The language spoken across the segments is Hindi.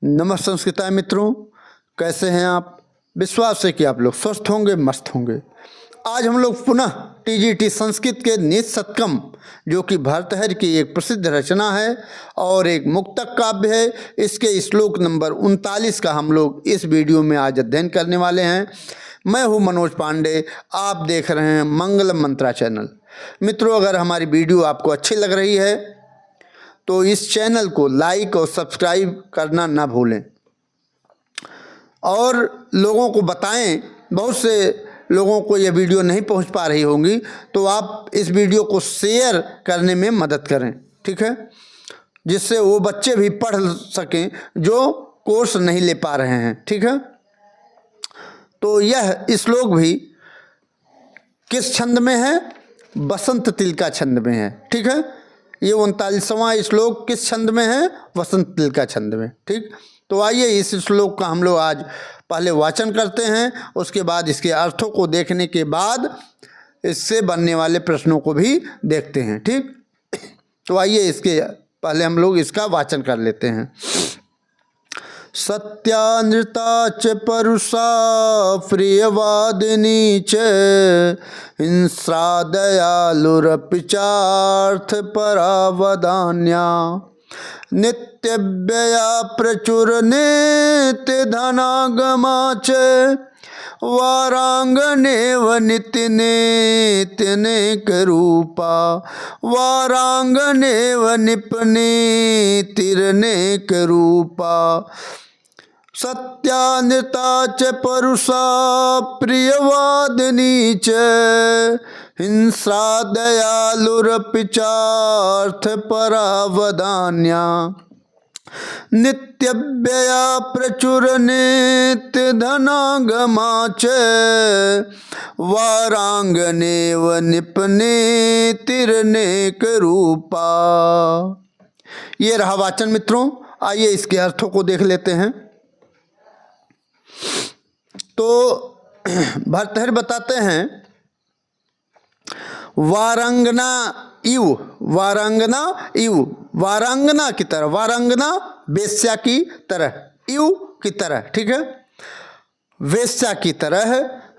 नमस्ते संस्कृताय मित्रों, कैसे हैं आप। विश्वास है कि आप लोग स्वस्थ होंगे, मस्त होंगे। आज हम लोग पुनः टीजीटी संस्कृत के नीति शतकम, जो कि भर्तृहरि की एक प्रसिद्ध रचना है और एक मुक्तक काव्य है, इसके श्लोक नंबर 39 का हम लोग इस वीडियो में आज अध्ययन करने वाले हैं। मैं हूं मनोज पांडे, आप देख रहे हैं मंगलम मंत्रा चैनल। मित्रों, अगर हमारी वीडियो आपको अच्छी लग रही है तो इस चैनल को लाइक और सब्सक्राइब करना ना भूलें और लोगों को बताएं। बहुत से लोगों को यह वीडियो नहीं पहुंच पा रही होंगी, तो आप इस वीडियो को शेयर करने में मदद करें, ठीक है, जिससे वो बच्चे भी पढ़ सकें जो कोर्स नहीं ले पा रहे हैं, ठीक है। तो यह श्लोक भी किस छंद में है? बसंत तिल का छंद में है, ठीक है। ये 39वां श्लोक किस छंद में है? वसंत तिल का छंद में, ठीक। तो आइए इस श्लोक का हम लोग आज पहले वाचन करते हैं, उसके बाद इसके अर्थों को देखने के बाद इससे बनने वाले प्रश्नों को भी देखते हैं, ठीक। तो आइए इसके पहले हम लोग इसका वाचन कर लेते हैं। सत्यानृता च परुषा प्रियवादिनी च हिंस्रा दयालुरपि चार्थ परावदान्या नित्यव्यया प्रचुर नित्य धनागमा च वारांगनेव नित्यनेक रूपा वारांगनेव निपनीतिरनेक रूपा सत्यानृता च परुषा प्रियवादिनी च हिंस्रा दयालुरपि चार्थ परावदान्या नित्यव्यया प्रचुर नित्य धनागमा च वारांगनेव निपनीतिरनेक रूपा। ये रहा वाचन मित्रों। आइए इसके अर्थों को देख लेते हैं। तो भर्तृहरि बताते हैं, वारांगना इव, वारांगना इव, वारांगना की तरह, वारांगना वेश्या की तरह, इव की तरह, ठीक है, वेश्या की तरह।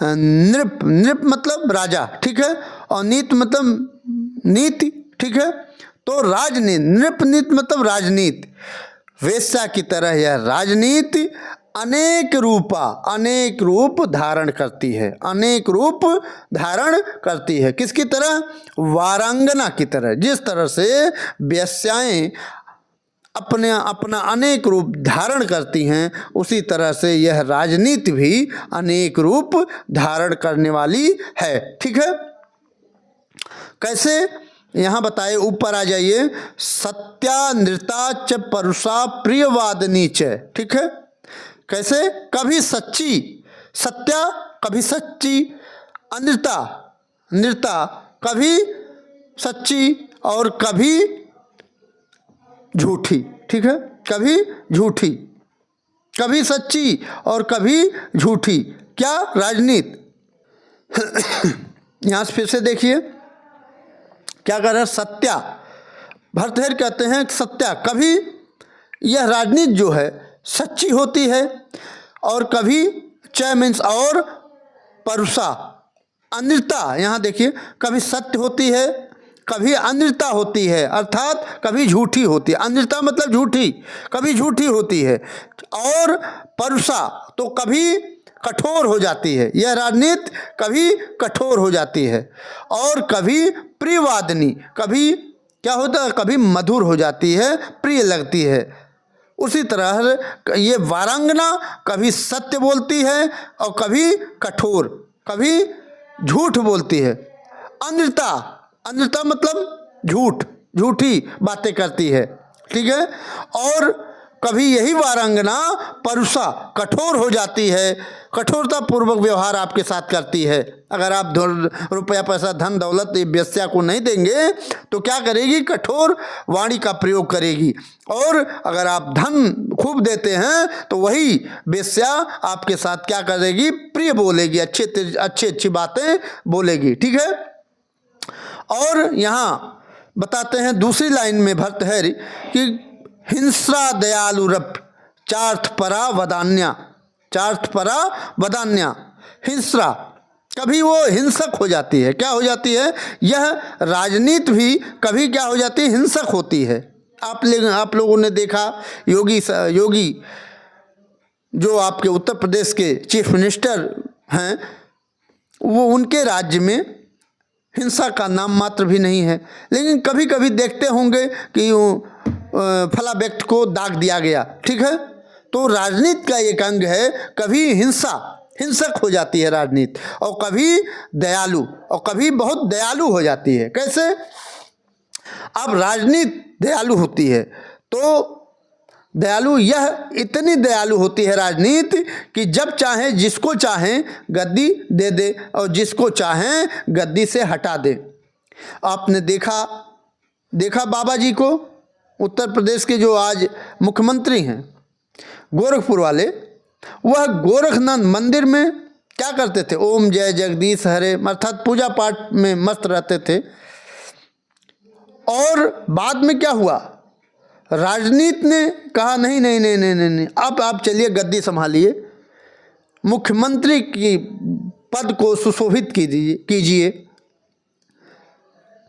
नृप, नृप मतलब राजा, ठीक है, और नीति मतलब नीति, ठीक है। तो राजनीति, नृप नीति मतलब राजनीति, वेश्या की तरह यह राजनीति अनेक रूपा, अनेक रूप धारण करती है, अनेक रूप धारण करती है। किसकी तरह? वारांगना की तरह। जिस तरह से वेश्याएं अपना अनेक रूप धारण करती हैं, उसी तरह से यह राजनीति भी अनेक रूप धारण करने वाली है, ठीक है। कैसे? यहाँ बताए, ऊपर आ जाइए। सत्यानृता च परुषा प्रियवादिनी च, ठीक है। कैसे? कभी सच्ची, सत्या कभी सच्ची, अनृता, नृता कभी सच्ची और कभी झूठी, ठीक है, कभी झूठी, कभी सच्ची और कभी झूठी। क्या? राजनीति। यहाँ से फिर से देखिए क्या कर रहा है? सत्या, भर्तृहरि कहते हैं सत्या, कभी यह राजनीति जो है सच्ची होती है और कभी च मीन्स और परुषा, अनृता, यहाँ देखिए, कभी सत्य होती है कभी अनृता होती है, अर्थात कभी झूठी होती है। अनृता मतलब झूठी, कभी झूठी होती है। और परुषा तो कभी कठोर हो जाती है, यह राजनीति कभी कठोर हो जाती है। और कभी प्रियवादिनी, कभी क्या होता है? कभी मधुर हो जाती है, प्रिय लगती है। उसी तरह ये वारांगना कभी सत्य बोलती है और कभी कठोर, कभी झूठ बोलती है। अनृता, अनृता मतलब झूठ, झूठी बातें करती है, ठीक है। और कभी यही वारांगना परुषा कठोर हो जाती है, कठोरता पूर्वक व्यवहार आपके साथ करती है। अगर आप रुपया पैसा धन दौलत वेश्या को नहीं देंगे तो क्या करेगी? कठोर वाणी का प्रयोग करेगी। और अगर आप धन खूब देते हैं तो वही वेश्या आपके साथ क्या करेगी? प्रिय बोलेगी, अच्छी बातें बोलेगी, ठीक है। और यहाँ बताते हैं दूसरी लाइन में भर्तृहरि कि हिंस्रा दयालुरप चार्थपरा वदान्या, चार्थपरा वदान्या, हिंस्रा, कभी वो हिंसक हो जाती है। क्या हो जाती है? यह राजनीति भी कभी क्या हो जाती है? हिंसक होती है। आप लोगों ने देखा योगी जो आपके उत्तर प्रदेश के चीफ मिनिस्टर हैं, वो उनके राज्य में हिंसा का नाम मात्र भी नहीं है, लेकिन कभी कभी देखते होंगे कि फला व्यक्ति को दाग दिया गया। ठीक है, तो राजनीति का एक अंग है, कभी हिंसक हो जाती है राजनीति, और कभी दयालु, और कभी बहुत दयालु हो जाती है। कैसे? अब राजनीति दयालु होती है, तो दयालु, यह इतनी दयालु होती है राजनीति कि जब चाहे जिसको चाहे गद्दी दे दे और जिसको चाहे गद्दी से हटा दे। आपने देखा बाबा जी को, उत्तर प्रदेश के जो आज मुख्यमंत्री हैं गोरखपुर वाले, वह गोरखनाथ मंदिर में क्या करते थे? ओम जय जगदीश हरे, अर्थात पूजा पाठ में मस्त रहते थे। और बाद में क्या हुआ? राजनीति ने कहा नहीं नहीं नहीं नहीं नहीं, अब आप चलिए गद्दी संभालिए, मुख्यमंत्री की पद को सुशोभित कीजिए।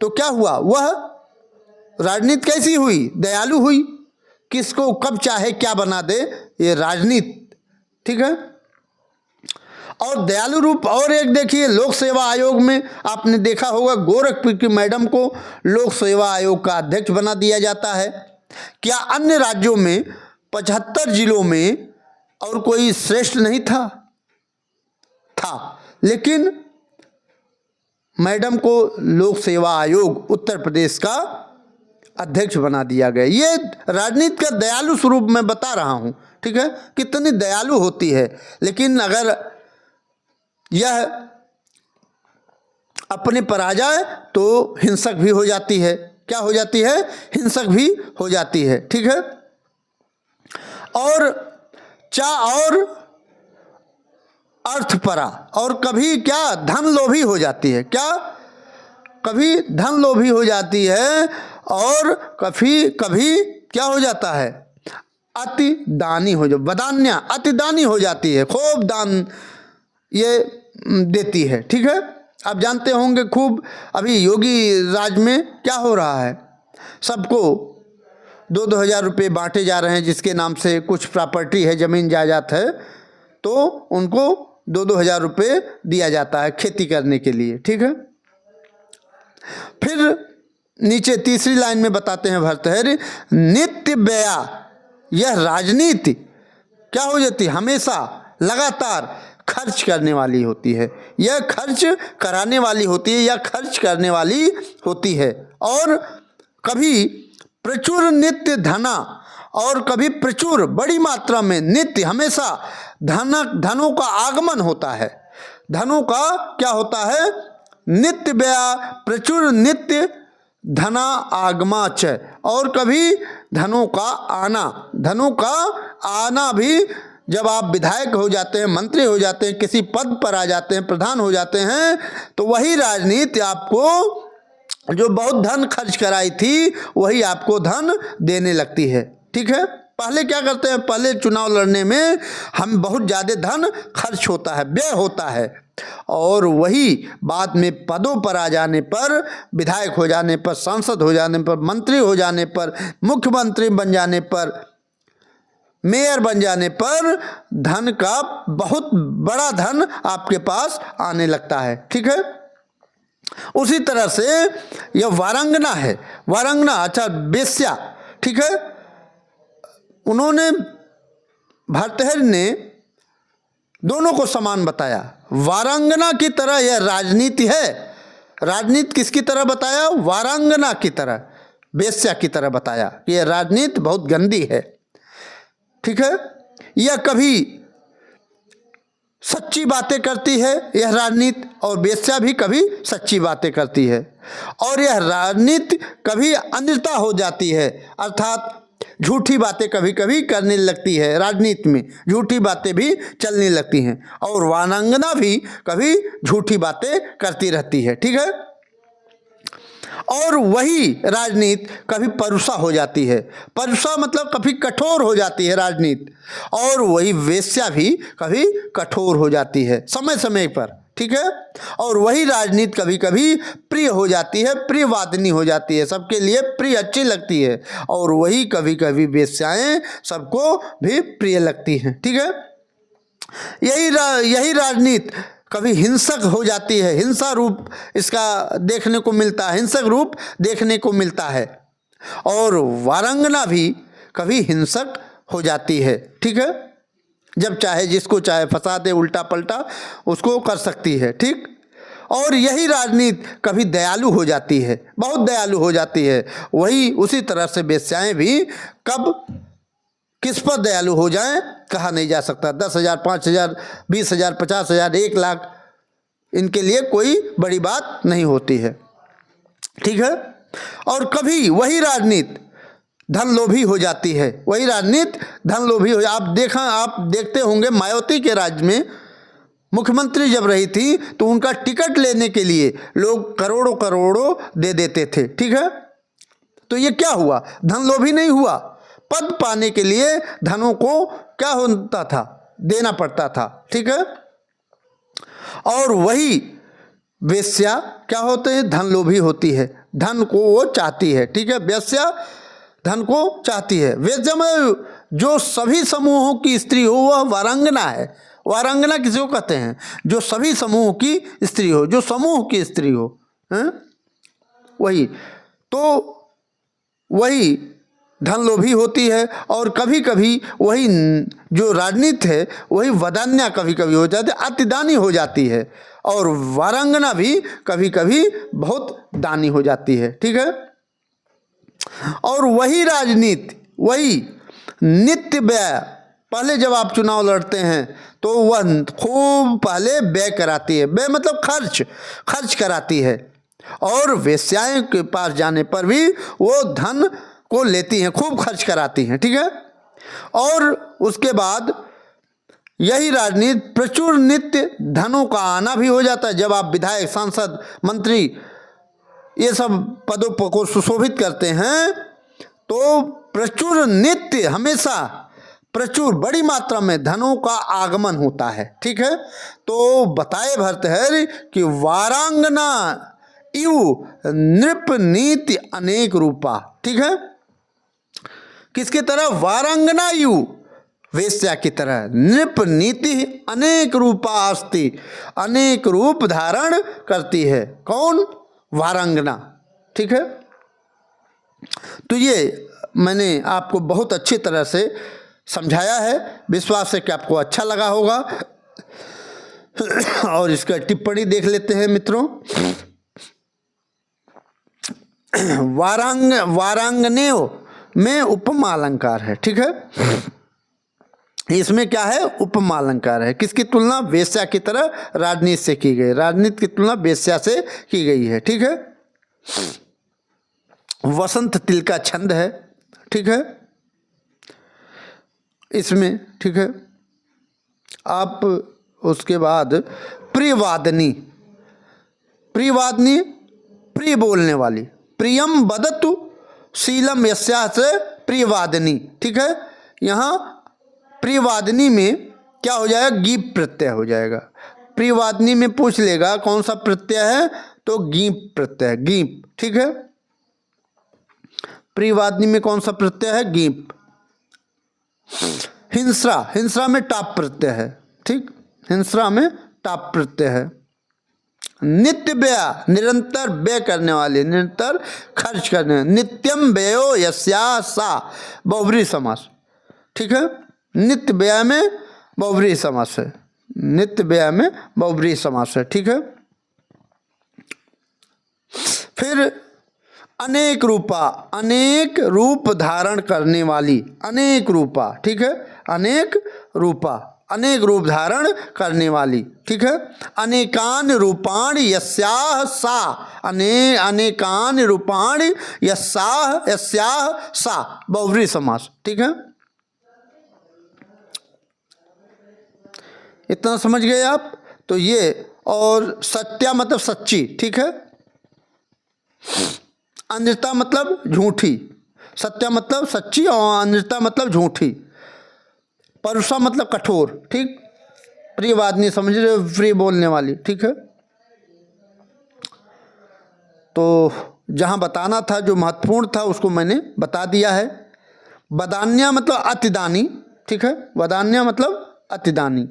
तो क्या हुआ? वह राजनीति कैसी हुई? दयालु हुई। किसको कब चाहे क्या बना दे, ये राजनीति। ठीक है, और दयालु रूप और एक देखिए, लोक सेवा आयोग में आपने देखा होगा, गोरखपुर की मैडम को लोक सेवा आयोग का अध्यक्ष बना दिया जाता है। क्या अन्य राज्यों में 75 जिलों में और कोई श्रेष्ठ नहीं था? लेकिन मैडम को लोक सेवा आयोग उत्तर प्रदेश का अध्यक्ष बना दिया गया। ये राजनीति का दयालु स्वरूप मैं बता रहा हूं। ठीक है, कितनी दयालु होती है। लेकिन अगर यह अपने पर आ जाए तो हिंसक भी हो जाती है। क्या हो जाती है? हिंसक भी हो जाती है। ठीक है, और अर्थपरा, और कभी क्या धन लोभी हो जाती है। क्या? कभी धन लोभी हो जाती है, और कभी क्या हो जाता है? अति दानी हो जो बदान्या, अति दानी हो जाती है, खूब दान ये देती है। ठीक है, आप जानते होंगे खूब अभी योगी राज में क्या हो रहा है, सबको 2-2 हज़ार रुपये बांटे जा रहे हैं, जिसके नाम से कुछ प्रॉपर्टी है, ज़मीन जायदाद है, तो उनको 2-2 हज़ार रुपये दिया जाता है खेती करने के लिए। ठीक है, फिर नीचे तीसरी लाइन में बताते हैं भर्तृहरि, नित्य व्यया, यह राजनीति क्या हो जाती है? हमेशा लगातार खर्च करने वाली होती है, यह खर्च कराने वाली होती है, या खर्च करने वाली होती है। और कभी प्रचुर नित्य धना, और कभी प्रचुर बड़ी मात्रा में नित्य हमेशा धनों का आगमन होता है। धनों का क्या होता है? नित्य व्यया, प्रचुर नित्य धना आगमाच, और कभी धनों का आना भी। जब आप विधायक हो जाते हैं, मंत्री हो जाते हैं, किसी पद पर आ जाते हैं, प्रधान हो जाते हैं, तो वही राजनीति आपको जो बहुत धन खर्च कराई थी, वही आपको धन देने लगती है। ठीक है, पहले क्या करते हैं? पहले चुनाव लड़ने में हम बहुत ज़्यादा धन खर्च होता है, व्यय होता है, और वही बाद में पदों पर आ जाने पर, विधायक हो जाने पर, सांसद हो जाने पर, मंत्री हो जाने पर, मुख्यमंत्री बन जाने पर, मेयर बन जाने पर धन का बहुत बड़ा धन आपके पास आने लगता है। ठीक है, उसी तरह से यह वारंगना है, वारंगना, अच्छा वेश्या। ठीक है, उन्होंने भर्तृहरि ने दोनों को समान बताया। वारंगना की तरह यह राजनीति है। राजनीति किसकी तरह बताया? वारंगना की तरह, वेश्या की तरह बताया कि यह राजनीति बहुत गंदी है। ठीक है, यह कभी सच्ची बातें करती है यह राजनीति, और वेश्या भी कभी सच्ची बातें करती है, और यह राजनीति कभी अन्यथा हो जाती है, अर्थात झूठी बातें कभी कभी करने लगती है। राजनीति में झूठी बातें भी चलने लगती हैं, और वारंगना भी कभी झूठी बातें करती रहती है। ठीक है, और वही राजनीति कभी परुषा हो जाती है। परुषा मतलब कभी कठोर हो जाती है राजनीति, और वही वेश्या भी कभी कठोर हो जाती है समय समय पर, ठीक है। और वही राजनीति कभी कभी प्रिय हो जाती है, प्रियवादिनी हो जाती है, सबके लिए प्रिय अच्छी लगती है, और वही कभी कभी वेश्याएं सबको भी प्रिय लगती हैं, ठीक है। यही राजनीति कभी हिंसक हो जाती है, हिंसा रूप इसका देखने को मिलता है, हिंसक रूप देखने को मिलता है। और वारंगना भी कभी हिंसक हो जाती है, ठीक है। जब चाहे जिसको चाहे फंसा दे, उल्टा पलटा उसको कर सकती है, ठीक। और यही राजनीति कभी दयालु हो जाती है, बहुत दयालु हो जाती है। वही उसी तरह से वेश्याएं भी कब किस पर दयालु हो जाएं कहा नहीं जा सकता। 10,000, 5,000, 20,000, 50,000, 1 लाख इनके लिए कोई बड़ी बात नहीं होती है, ठीक है। और कभी वही राजनीति धन लोभी हो जाती है, वही राजनीति धन लोभी हो। आप देखते होंगे मायावती के राज्य में मुख्यमंत्री जब रही थी तो उनका टिकट लेने के लिए लोग करोड़ों करोड़ों दे देते थे, ठीक है। तो ये क्या हुआ? धन लोभी नहीं हुआ। पद पाने के लिए धनों को क्या होता था? देना पड़ता था, ठीक है। और वही वेश्या क्या होते हैं? धन लोभी होती है, धन को वो चाहती है, ठीक है। वेश्या धन को चाहती है। वेश्या में जो सभी समूहों की स्त्री हो वह वारंगना है। वारंगना किसी को कहते हैं? जो सभी समूह की स्त्री हो, जो समूह की स्त्री हो, हैं? वही तो वही धन लोभी होती है। और कभी कभी वही जो राजनीति है वही वदान्या कभी कभी हो जाती है, अतिदानी हो जाती है। और वारंगना भी कभी कभी बहुत दानी हो जाती है, ठीक है। और वही राजनीति, वही नित्य व्यय, पहले जब आप चुनाव लड़ते हैं तो वह खूब पहले व्यय कराती है। व्यय मतलब खर्च कराती है। और वेश्याएं के पास जाने पर भी वो धन को लेती हैं, खूब खर्च कराती हैं, ठीक है। और उसके बाद यही राजनीति प्रचुर नित्य धनों का आना भी हो जाता है। जब आप विधायक, सांसद, मंत्री ये सब पदों को सुशोभित करते हैं तो प्रचुर नित्य, हमेशा प्रचुर बड़ी मात्रा में धनों का आगमन होता है, ठीक है। तो बताए भर्तृहरि कि वारांगना इव नृप नीति अनेक रूपा, ठीक है। किसकी तरह? वारांगना इव, वेश्या की तरह। नृप नीति अनेक रूपा अस्ति, अनेक रूप धारण करती है। कौन? वारांगना, ठीक है। तो ये मैंने आपको बहुत अच्छी तरह से समझाया है। विश्वास है कि आपको अच्छा लगा होगा। और इसका टिप्पणी देख लेते हैं मित्रों। वारांगनेय में उपमा अलंकार है, ठीक है। इसमें क्या है? उपमा अलंकार है। किसकी तुलना? वेश्या की तरह राजनीति से की गई, राजनीति की तुलना वेश्या से की गई है, ठीक है। वसंत तिल का छंद है, ठीक है इसमें, ठीक है। आप उसके बाद प्रियवादिनी, प्रिय बोलने वाली, प्रियम वदतु शीलम यस्याः से प्रियवादिनी, ठीक है। यहाँ प्रियवादिनी में क्या हो जाएगा? गीप प्रत्यय हो जाएगा। प्रियवादिनी में पूछ लेगा कौन सा प्रत्यय है, तो गीप प्रत्यय, गीप, ठीक है। प्रियवादिनी में कौन सा प्रत्यय है? गीप। हिंस्रा में टाप प्रत्यय है, ठीक। हिंस्रा में टाप प्रत्यय है। नित्य व्यय, निरंतर व्यय करने वाले, निरंतर खर्च करने। नित्यम व्ययो यस्याः सा, बहुब्रीहि समास, ठीक है। नित्य व्यय में बहुब्रीहि समास है, नित्य व्यय में बहुब्रीहि समास है, ठीक है। फिर अनेक रूपा, अनेक रूप धारण करने वाली, अनेक रूपा, ठीक है। अनेक रूपा, अनेक रूप धारण करने वाली, ठीक है। अनेकान रूपाणि यस्याः सा, अनेकान रूपाणि यस्याः सा, बहुब्रीहि समास, ठीक है। इतना समझ गए आप? तो ये, और सत्या मतलब सच्ची, ठीक है। अनिता मतलब झूठी, सत्या मतलब सच्ची और अनिता मतलब झूठी। परुषा मतलब कठोर, ठीक, प्रिय बात नहीं समझ रहे, प्रिय बोलने वाली, ठीक है। तो जहाँ बताना था, जो महत्वपूर्ण था, उसको मैंने बता दिया है। वदान्या मतलब अतिदानी, ठीक है, वदान्या मतलब अतिदानी।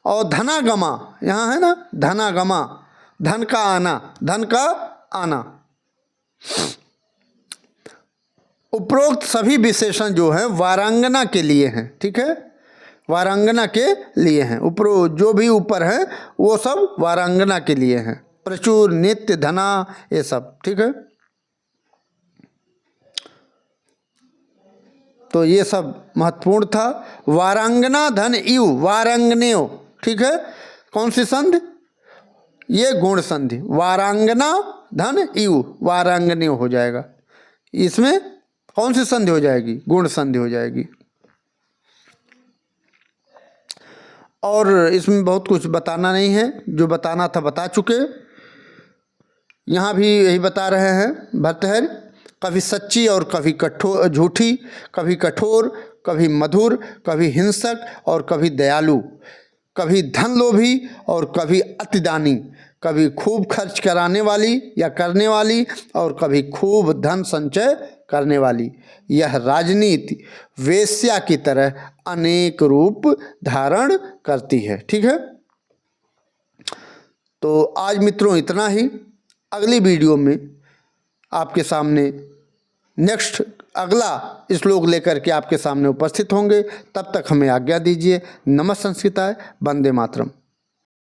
और धनागमा, यहाँ है ना धनागमा, धन का आना, धन का आना। उपरोक्त सभी विशेषण जो हैं वारांगना के लिए हैं, ठीक है, वारांगना के लिए हैं। ऊपर जो भी ऊपर है वो सब वारांगना के लिए हैं। प्रचुर, नित्य, धना, ये सब, ठीक है। तो ये सब महत्वपूर्ण था। वारांगना धन इव, वारांगनेय, ठीक है, कौन सी संधि, ये गुण संधि। वारांगना धन इव, वारांगनेय हो जाएगा। इसमें कौन सी संधि हो जाएगी, गुण संधि हो जाएगी। और इसमें बहुत कुछ बताना नहीं है, जो बताना था बता चुके। यहाँ भी यही बता रहे हैं भर्तृहरि, कभी सच्ची और कभी कठोर, झूठी, कभी कठोर, कभी मधुर, कभी हिंसक और कभी दयालु, कभी धन लोभी और कभी अतिदानी, कभी खूब खर्च कराने वाली या करने वाली और कभी खूब धन संचय करने वाली। यह राजनीति वेश्या की तरह अनेक रूप धारण करती है, ठीक है। तो आज मित्रों इतना ही। अगली वीडियो में आपके सामने नेक्स्ट अगला श्लोक लेकर के आपके सामने उपस्थित होंगे। तब तक हमें आज्ञा दीजिए। नमः संस्कृताय, वंदे मातरम।